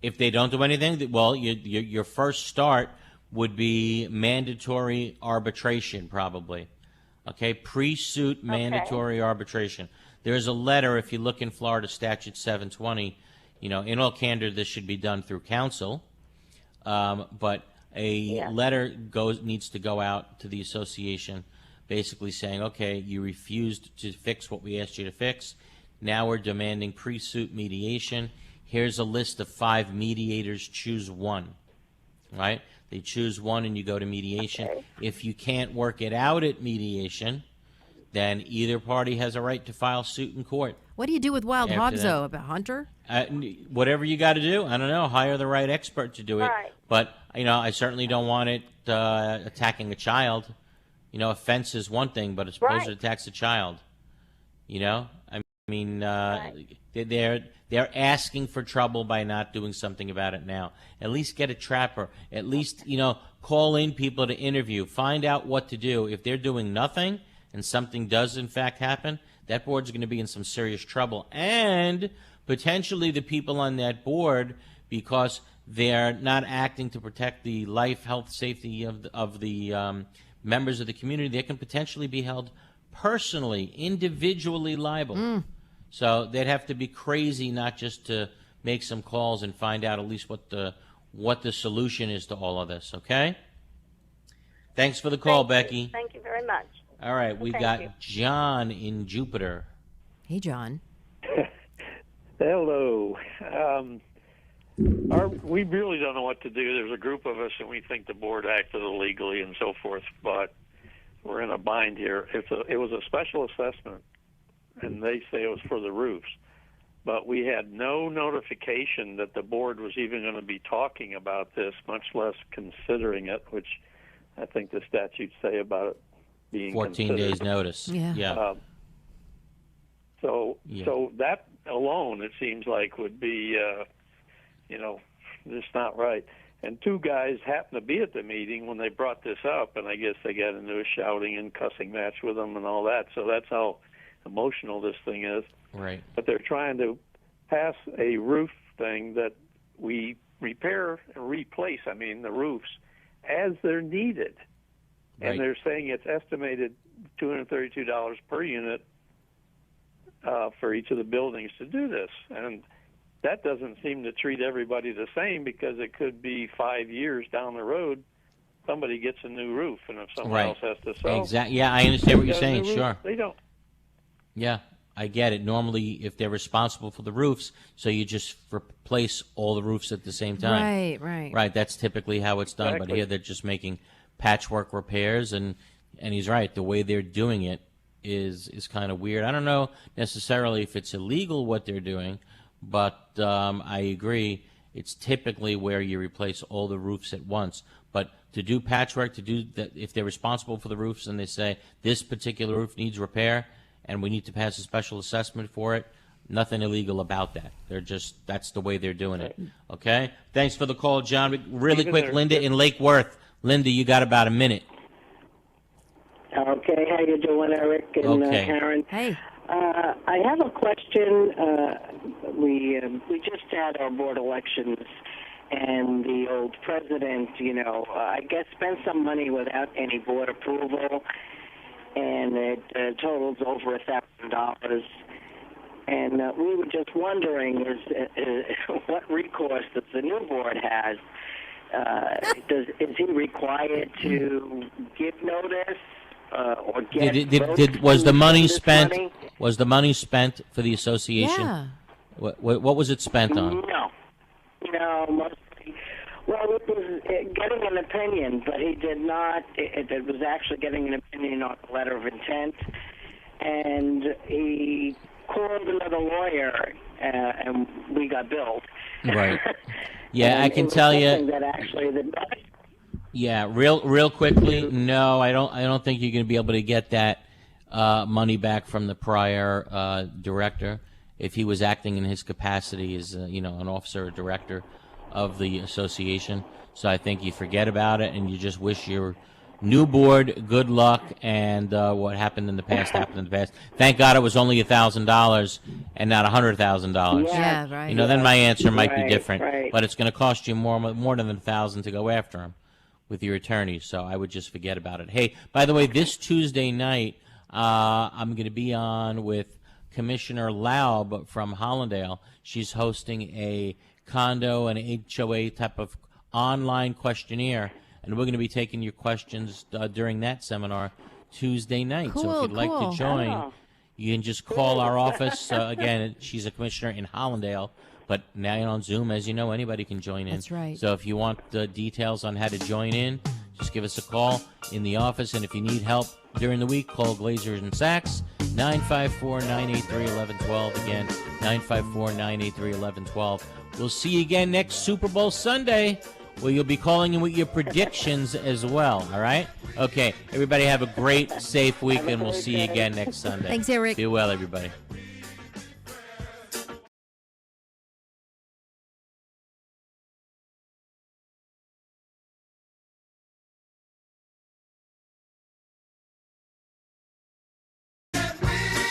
Speaker 3: If they don't do anything, well, your first start would be mandatory arbitration, probably. Okay, pre-suit mandatory arbitration. There's a letter, if you look in Florida Statute 720, in all candor, this should be done through counsel, but a letter needs to go out to the association basically saying, okay, you refused to fix what we asked you to fix. Now we're demanding pre-suit mediation. Here's a list of 5 mediators. Choose one, right? They choose one and you go to mediation. Okay. If you can't work it out at mediation, then either party has a right to file suit in court.
Speaker 2: What do you do with wild hogs, though? About Hunter?
Speaker 3: Whatever you got to do. I don't know. Hire the right expert to do it.
Speaker 15: Right.
Speaker 3: But, I certainly don't want it attacking a child. A fence is one thing, but suppose it attacks a child. I mean, they're asking for trouble by not doing something about it now. At least get a trapper. At least, call in people to interview. Find out what to do. If they're doing nothing and something does, in fact, happen, that board's going to be in some serious trouble. And potentially the people on that board, because they're not acting to protect the life, health, safety of the members of the community, they can potentially be held personally, individually liable. So they'd have to be crazy not just to make some calls and find out at least what the solution is to all of this, okay? Thanks for the call, Becky.
Speaker 15: Thank you very much.
Speaker 3: All right, we've got John in Jupiter.
Speaker 2: Hey, John.
Speaker 16: Hello. We really don't know what to do. There's a group of us, and we think the board acted illegally and so forth, but we're in a bind here. It was a special assessment, and they say it was for the roofs. But we had no notification that the board was even going to be talking about this, much less considering it, which I think the statutes say about it being
Speaker 3: 14
Speaker 16: considered.
Speaker 3: days notice. Yeah.
Speaker 16: So that alone, it seems like, would be, just not right. And 2 guys happened to be at the meeting when they brought this up, and I guess they got into a shouting and cussing match with them and all that. So that's how emotional this thing is.
Speaker 3: Right.
Speaker 16: But they're trying to pass a roof thing that we repair and replace, the roofs, as they're needed.
Speaker 3: Right.
Speaker 16: And they're saying it's estimated $232 per unit for each of the buildings to do this. And that doesn't seem to treat everybody the same, because it could be 5 years down the road somebody gets a new roof, and if someone else has to sell.
Speaker 3: Exactly. Yeah, I understand what you're saying. Sure.
Speaker 16: They don't.
Speaker 3: Yeah, I get it. Normally, if they're responsible for the roofs, so you just replace all the roofs at the same time. Right. That's typically how it's done.
Speaker 16: Exactly.
Speaker 3: But here they're just making patchwork repairs, and he's right. The way they're doing it is kind of weird. I don't know necessarily if it's illegal what they're doing, but I agree. It's typically where you replace all the roofs at once. But to do patchwork, to do that, if they're responsible for the roofs and they say this particular roof needs repair and we need to pass a special assessment for it, nothing illegal about that. That's the way they're doing it. Okay? Thanks for the call, John. Really quick, Linda in Lake Worth. Linda, you got about a minute.
Speaker 17: Okay, how you doing, Eric and Karen?
Speaker 2: Hey.
Speaker 17: I have a question. We just had our board elections, and the old president, I guess spent some money without any board approval, and it totals over $1,000. And we were just wondering what recourse that the new board has. Is he required to give notice? Or get
Speaker 3: was the money spent? Money? Was the money spent for the association?
Speaker 2: Yeah.
Speaker 3: What was it spent on?
Speaker 17: No, mostly. Well, it was getting an opinion, but he did not. It was actually getting an opinion on a letter of intent, and he called another lawyer, and we got billed.
Speaker 3: Right. Yeah, I can tell you
Speaker 17: that actually
Speaker 3: Yeah, real quickly. No, I don't think you're going to be able to get that money back from the prior director if he was acting in his capacity as an officer or director of the association. So I think you forget about it and you just wish your New board, good luck, and what happened in the past happened in the past. Thank God it was only $1,000 and not $100,000.
Speaker 2: Yeah, right.
Speaker 3: You know, then my answer might be different,
Speaker 17: right.
Speaker 3: but it's going to cost you more than $1,000 to go after him with your attorney. So I would just forget about it. Hey, by the way, this Tuesday night I'm going to be on with Commissioner Laub from Hollandale. She's hosting a condo and HOA type of online questionnaire. And we're going to be taking your questions during that seminar Tuesday night. So if you'd like to join, you can just call our office. Again, she's a commissioner in Hollandale, but now on Zoom, as you know, anybody can join in.
Speaker 2: That's right.
Speaker 3: So if you want the details on how to join in, just give us a call in the office. And if you need help during the week, call Glazer and Sachs, 954-983-1112. Again, 954-983-1112. We'll see you again next Super Bowl Sunday, where you'll be calling in with your predictions as well, all right? Okay, everybody have a great, safe week, and we'll see you again next Sunday.
Speaker 2: Thanks, Eric.
Speaker 3: Be well, everybody.